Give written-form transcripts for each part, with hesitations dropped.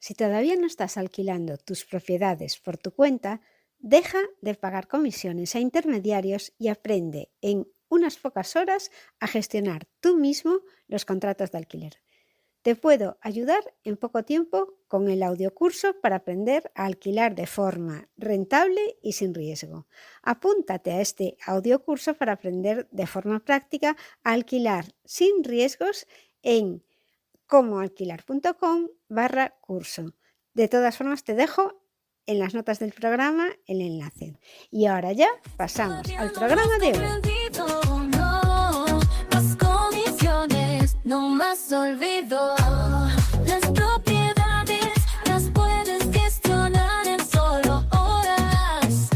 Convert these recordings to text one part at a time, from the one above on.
Si todavía no estás alquilando tus propiedades por tu cuenta, deja de pagar comisiones a intermediarios y aprende en unas pocas horas a gestionar tú mismo los contratos de alquiler. Te puedo ayudar en poco tiempo con el audiocurso para aprender a alquilar de forma rentable y sin riesgo. Apúntate a este audiocurso para aprender de forma práctica a alquilar sin riesgos en comoalquilar.com/curso. De todas formas, te dejo en las notas del programa el enlace. Y ahora ya pasamos al programa de hoy. Más comisiones, no más olvido. Las propiedades las puedes gestionar en solo horas.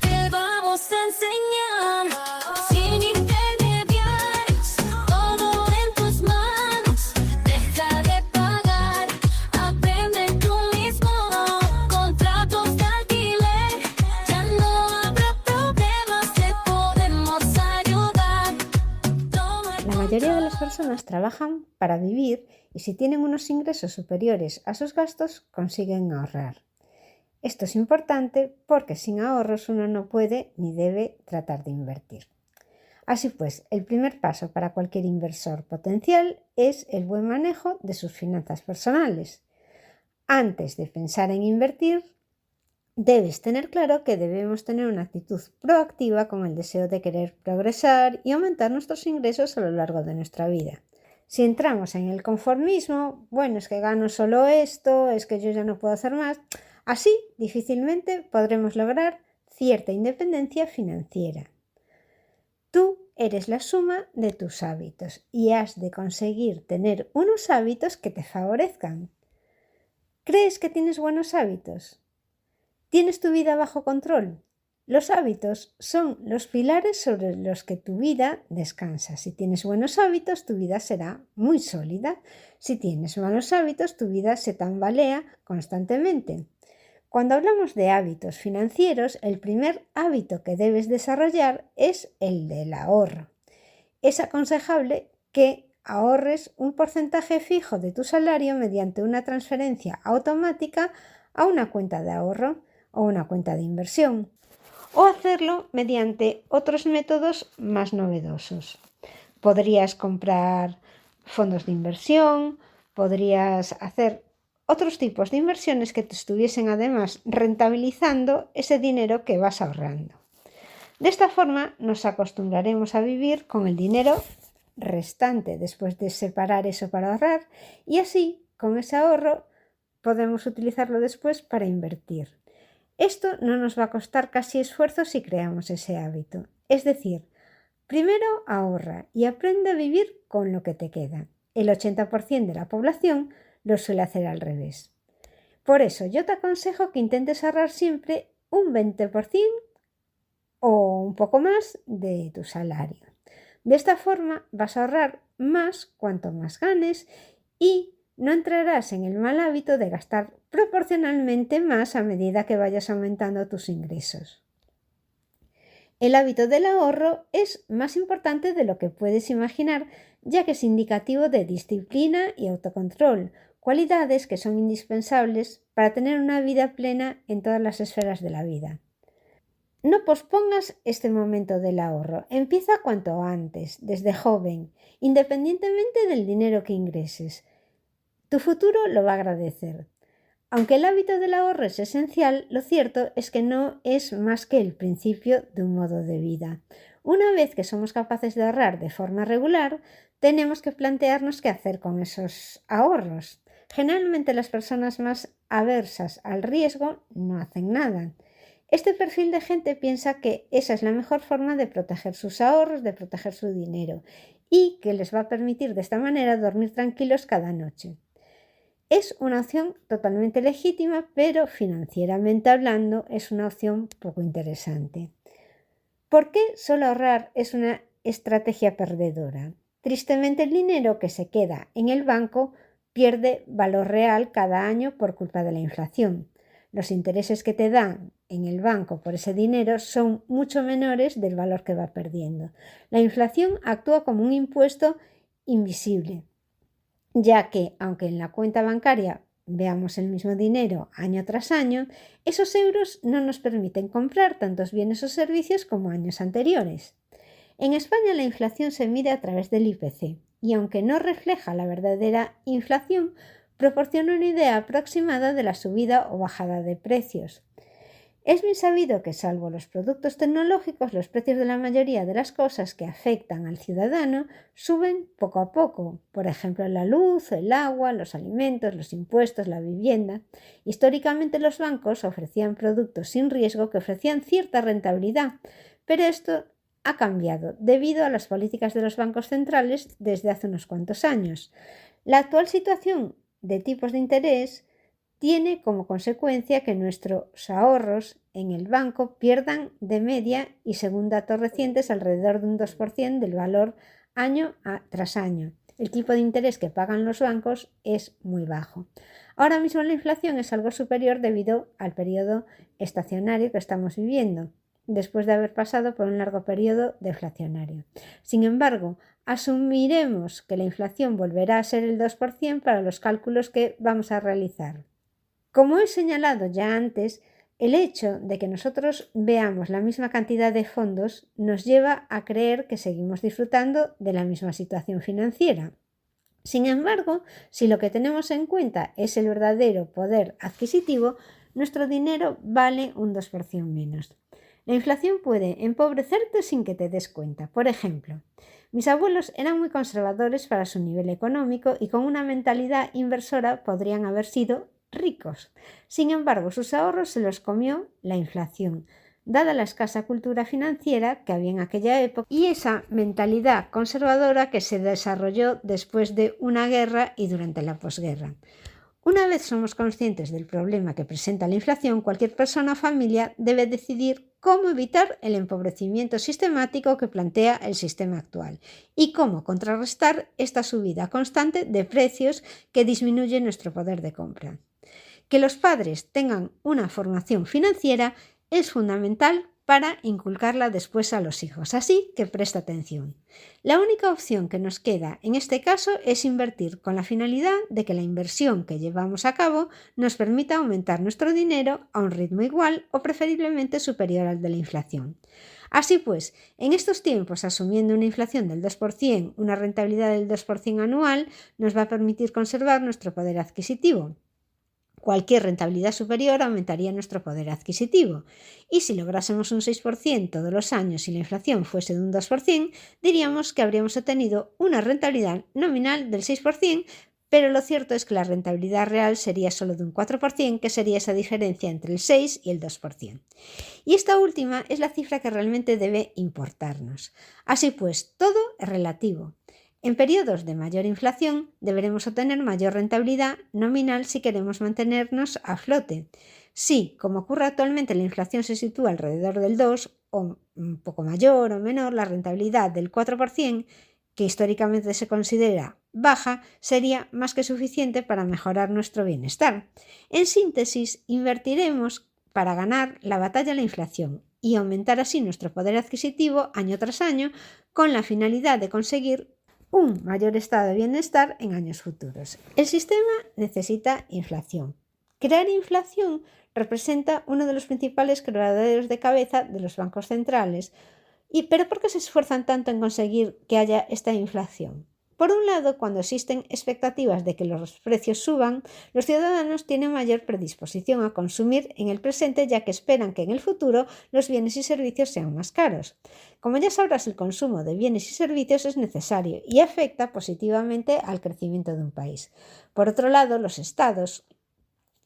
Te vamos a enseñar sin intermediarios, todo en tus manos. Deja de pagar, aprende tú mismo. Contratos de alquiler, ya no habrá problemas, te podemos ayudar. La mayoría de las personas trabajan para vivir y si tienen unos ingresos superiores a sus gastos, consiguen ahorrar. Esto es importante porque sin ahorros uno no puede ni debe tratar de invertir. Así pues, el primer paso para cualquier inversor potencial es el buen manejo de sus finanzas personales. Antes de pensar en invertir, debes tener claro que debemos tener una actitud proactiva con el deseo de querer progresar y aumentar nuestros ingresos a lo largo de nuestra vida. Si entramos en el conformismo, bueno, es que gano solo esto, es que yo ya no puedo hacer más, así difícilmente podremos lograr cierta independencia financiera. Tú eres la suma de tus hábitos y has de conseguir tener unos hábitos que te favorezcan. ¿Crees que tienes buenos hábitos? ¿Tienes tu vida bajo control? Los hábitos son los pilares sobre los que tu vida descansa. Si tienes buenos hábitos, tu vida será muy sólida. Si tienes malos hábitos, tu vida se tambalea constantemente. Cuando hablamos de hábitos financieros, el primer hábito que debes desarrollar es el del ahorro. Es aconsejable que ahorres un porcentaje fijo de tu salario mediante una transferencia automática a una cuenta de ahorro o una cuenta de inversión, o hacerlo mediante otros métodos más novedosos. Podrías comprar fondos de inversión, podrías hacer otros tipos de inversiones que te estuviesen además rentabilizando ese dinero que vas ahorrando. De esta forma nos acostumbraremos a vivir con el dinero restante después de separar eso para ahorrar y así con ese ahorro podemos utilizarlo después para invertir. Esto no nos va a costar casi esfuerzo si creamos ese hábito. Es decir, primero ahorra y aprende a vivir con lo que te queda. El 80% de la población lo suele hacer al revés. Por eso yo te aconsejo que intentes ahorrar siempre un 20% o un poco más de tu salario. De esta forma vas a ahorrar más cuanto más ganes y no entrarás en el mal hábito de gastar proporcionalmente más a medida que vayas aumentando tus ingresos. El hábito del ahorro es más importante de lo que puedes imaginar, ya que es indicativo de disciplina y autocontrol, cualidades que son indispensables para tener una vida plena en todas las esferas de la vida. No pospongas este momento del ahorro, empieza cuanto antes, desde joven, independientemente del dinero que ingreses. Tu futuro lo va a agradecer. Aunque el hábito del ahorro es esencial, lo cierto es que no es más que el principio de un modo de vida. Una vez que somos capaces de ahorrar de forma regular, tenemos que plantearnos qué hacer con esos ahorros. Generalmente las personas más aversas al riesgo no hacen nada. Este perfil de gente piensa que esa es la mejor forma de proteger sus ahorros, de proteger su dinero y que les va a permitir de esta manera dormir tranquilos cada noche. Es una opción totalmente legítima, pero financieramente hablando es una opción poco interesante. ¿Por qué solo ahorrar es una estrategia perdedora? Tristemente el dinero que se queda en el banco pierde valor real cada año por culpa de la inflación. Los intereses que te dan en el banco por ese dinero son mucho menores del valor que va perdiendo. La inflación actúa como un impuesto invisible, ya que, aunque en la cuenta bancaria veamos el mismo dinero año tras año, esos euros no nos permiten comprar tantos bienes o servicios como años anteriores. En España la inflación se mide a través del IPC y aunque no refleja la verdadera inflación, proporciona una idea aproximada de la subida o bajada de precios. Es bien sabido que, salvo los productos tecnológicos, los precios de la mayoría de las cosas que afectan al ciudadano suben poco a poco. Por ejemplo, la luz, el agua, los alimentos, los impuestos, la vivienda. Históricamente los bancos ofrecían productos sin riesgo que ofrecían cierta rentabilidad, pero esto ha cambiado debido a las políticas de los bancos centrales desde hace unos cuantos años. La actual situación de tipos de interés tiene como consecuencia que nuestros ahorros en el banco pierdan de media y, según datos recientes, alrededor de un 2% del valor año tras año. El tipo de interés que pagan los bancos es muy bajo. Ahora mismo la inflación es algo superior debido al periodo estacionario que estamos viviendo, después de haber pasado por un largo periodo deflacionario. Sin embargo, asumiremos que la inflación volverá a ser el 2% para los cálculos que vamos a realizar. Como he señalado ya antes, el hecho de que nosotros veamos la misma cantidad de fondos nos lleva a creer que seguimos disfrutando de la misma situación financiera. Sin embargo, si lo que tenemos en cuenta es el verdadero poder adquisitivo, nuestro dinero vale un 2% menos. La inflación puede empobrecerte sin que te des cuenta. Por ejemplo, mis abuelos eran muy conservadores para su nivel económico y con una mentalidad inversora podrían haber sido ricos. Sin embargo, sus ahorros se los comió la inflación, dada la escasa cultura financiera que había en aquella época y esa mentalidad conservadora que se desarrolló después de una guerra y durante la posguerra. Una vez somos conscientes del problema que presenta la inflación, cualquier persona o familia debe decidir cómo evitar el empobrecimiento sistemático que plantea el sistema actual y cómo contrarrestar esta subida constante de precios que disminuye nuestro poder de compra. Que los padres tengan una formación financiera es fundamental para inculcarla después a los hijos, así que presta atención. La única opción que nos queda en este caso es invertir con la finalidad de que la inversión que llevamos a cabo nos permita aumentar nuestro dinero a un ritmo igual o preferiblemente superior al de la inflación. Así pues, en estos tiempos, asumiendo una inflación del 2%, una rentabilidad del 2% anual, nos va a permitir conservar nuestro poder adquisitivo. Cualquier rentabilidad superior aumentaría nuestro poder adquisitivo. Y si lográsemos un 6% todos los años y la inflación fuese de un 2%, diríamos que habríamos obtenido una rentabilidad nominal del 6%, pero lo cierto es que la rentabilidad real sería solo de un 4%, que sería esa diferencia entre el 6 y el 2%. Y esta última es la cifra que realmente debe importarnos. Así pues, todo es relativo. En periodos de mayor inflación deberemos obtener mayor rentabilidad nominal si queremos mantenernos a flote. Si, como ocurre actualmente, la inflación se sitúa alrededor del 2 o un poco mayor o menor, la rentabilidad del 4%, que históricamente se considera baja, sería más que suficiente para mejorar nuestro bienestar. En síntesis, invertiremos para ganar la batalla a la inflación y aumentar así nuestro poder adquisitivo año tras año con la finalidad de conseguir un mayor estado de bienestar en años futuros. El sistema necesita inflación. Crear inflación representa uno de los principales quebraderos de cabeza de los bancos centrales. ¿Pero por qué se esfuerzan tanto en conseguir que haya esta inflación? Por un lado, cuando existen expectativas de que los precios suban, los ciudadanos tienen mayor predisposición a consumir en el presente, ya que esperan que en el futuro los bienes y servicios sean más caros. Como ya sabrás, el consumo de bienes y servicios es necesario y afecta positivamente al crecimiento de un país. Por otro lado, los estados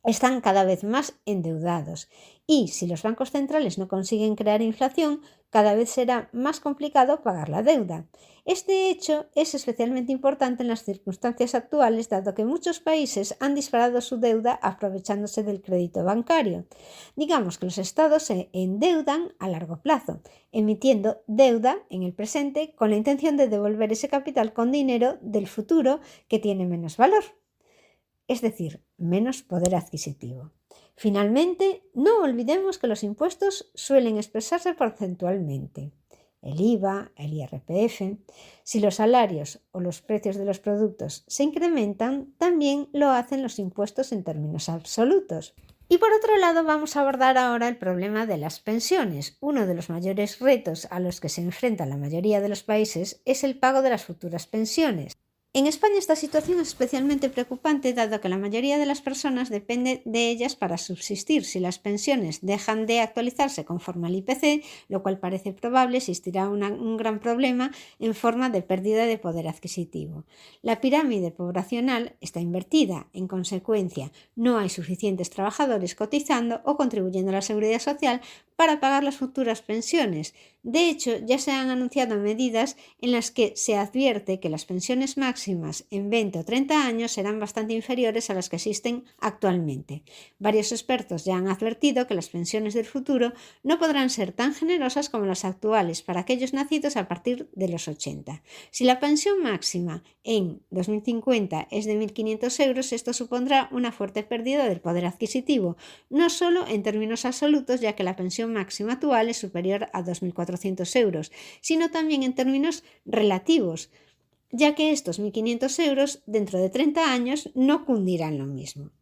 están cada vez más endeudados y si los bancos centrales no consiguen crear inflación, cada vez será más complicado pagar la deuda. Este hecho es especialmente importante en las circunstancias actuales, dado que muchos países han disparado su deuda aprovechándose del crédito bancario. Digamos que los estados se endeudan a largo plazo, emitiendo deuda en el presente con la intención de devolver ese capital con dinero del futuro que tiene menos valor, es decir, menos poder adquisitivo. Finalmente, no olvidemos que los impuestos suelen expresarse porcentualmente. el IVA, el IRPF. Si los salarios o los precios de los productos se incrementan, también lo hacen los impuestos en términos absolutos. Y por otro lado, vamos a abordar ahora el problema de las pensiones. Uno de los mayores retos a los que se enfrentan la mayoría de los países es el pago de las futuras pensiones. En España esta situación es especialmente preocupante dado que la mayoría de las personas depende de ellas para subsistir. Si las pensiones dejan de actualizarse conforme al IPC, lo cual parece probable, existirá un gran problema en forma de pérdida de poder adquisitivo. La pirámide poblacional está invertida. En consecuencia, no hay suficientes trabajadores cotizando o contribuyendo a la seguridad social para pagar las futuras pensiones. De hecho, ya se han anunciado medidas en las que se advierte que las pensiones máximas en 20 o 30 años serán bastante inferiores a las que existen actualmente. Varios expertos ya han advertido que las pensiones del futuro no podrán ser tan generosas como las actuales para aquellos nacidos a partir de los 80. Si la pensión máxima en 2050 es de 1.500 euros, esto supondrá una fuerte pérdida del poder adquisitivo, no solo en términos absolutos, ya que la pensión máxima actual es superior a 2.400 euros, sino también en términos relativos, ya que estos 1.500 euros dentro de 30 años no cundirán lo mismo.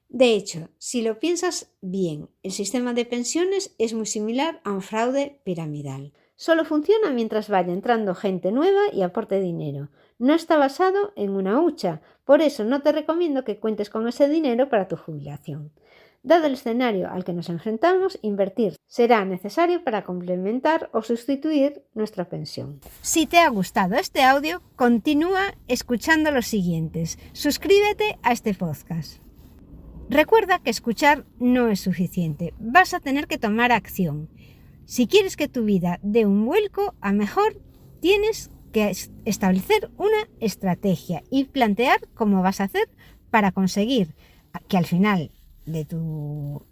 De hecho, si lo piensas bien, el sistema de pensiones es muy similar a un fraude piramidal. Solo funciona mientras vaya entrando gente nueva y aporte dinero. No está basado en una hucha, por eso no te recomiendo que cuentes con ese dinero para tu jubilación. Dado el escenario al que nos enfrentamos, invertir será necesario para complementar o sustituir nuestra pensión. Si te ha gustado este audio, continúa escuchando los siguientes. Suscríbete a este podcast. Recuerda que escuchar no es suficiente, vas a tener que tomar acción. Si quieres que tu vida dé un vuelco a mejor, tienes que establecer una estrategia y plantear cómo vas a hacer para conseguir que al final de tu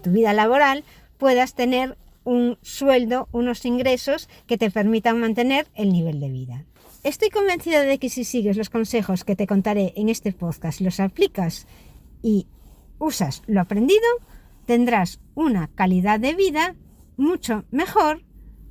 vida laboral puedas tener un sueldo, unos ingresos que te permitan mantener el nivel de vida. Estoy convencida de que si sigues los consejos que te contaré en este podcast, los aplicas y usas lo aprendido, tendrás una calidad de vida mucho mejor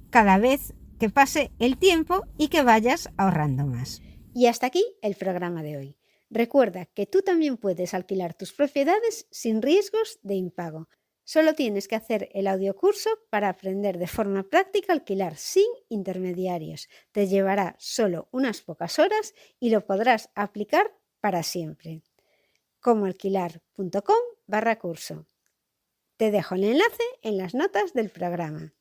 cada vez que pase el tiempo y que vayas ahorrando más. Y hasta aquí el programa de hoy. Recuerda que tú también puedes alquilar tus propiedades sin riesgos de impago. Solo tienes que hacer el audiocurso para aprender de forma práctica a alquilar sin intermediarios. Te llevará solo unas pocas horas y lo podrás aplicar para siempre. Comoalquilar.com/curso. Te dejo el enlace en las notas del programa.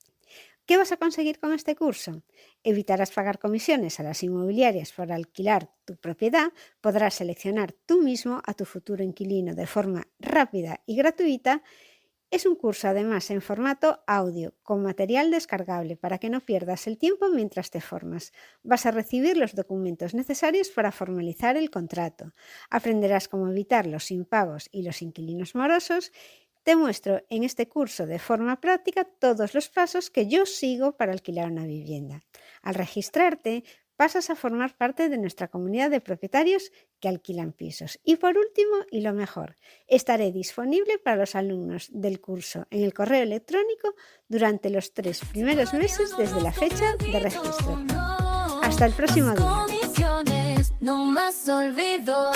¿Qué vas a conseguir con este curso? Evitarás pagar comisiones a las inmobiliarias por alquilar tu propiedad, podrás seleccionar tú mismo a tu futuro inquilino de forma rápida y gratuita. Es un curso además en formato audio, con material descargable para que no pierdas el tiempo mientras te formas. Vas a recibir los documentos necesarios para formalizar el contrato. Aprenderás cómo evitar los impagos y los inquilinos morosos. Te muestro en este curso de forma práctica todos los pasos que yo sigo para alquilar una vivienda. Al registrarte, pasas a formar parte de nuestra comunidad de propietarios que alquilan pisos. Y por último, y lo mejor, estaré disponible para los alumnos del curso en el correo electrónico durante los 3 primeros meses desde la fecha de registro. Hasta el próximo día. No más olvido.